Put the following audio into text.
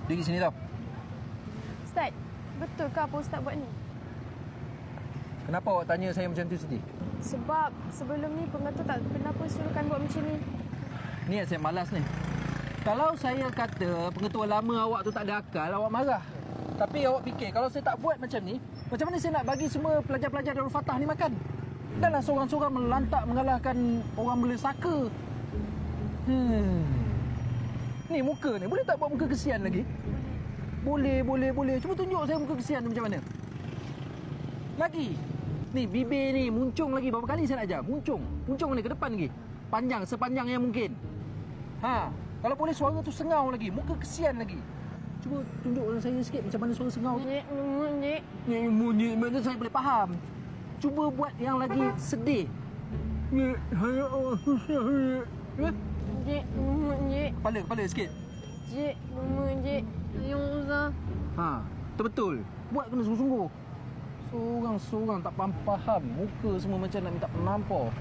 Pergi sini tau. Ustaz, betul ke apa Ustaz buat ni? Kenapa awak tanya saya macam tu, Siti? Sebab sebelum ni pengetua tak pernah pun suruhkan buat macam ni. Ni saya malas ni. Kalau saya kata pengetua lama awak tu tak ada akal, awak marah. Tapi awak fikir, kalau saya tak buat macam ni, macam mana saya nak bagi semua pelajar-pelajar Darul Fatah ni makan? Dahlah seorang-seorang melantak mengalahkan orang Melaka. Ni muka ni, boleh tak buat muka kesian lagi? Boleh. Cuba tunjuk saya muka kesian tu macam mana. Lagi. Ni bibir ni muncung lagi. Berapa kali saya nak ajar? Muncung ni ke depan lagi. Panjang, sepanjang yang mungkin. Kalau boleh suara tu sengau lagi. Muka kesian lagi. Cuba tunjuk dengan saya sikit macam mana suara sengau tu. Nyek. Mana saya boleh faham. Cuba buat yang lagi sedih. Nyek. Kepala sikit. Cik, yang usah. Betul. Buat kena sungguh-sungguh. Seorang-seorang tak faham. Muka semua macam nak minta penampar.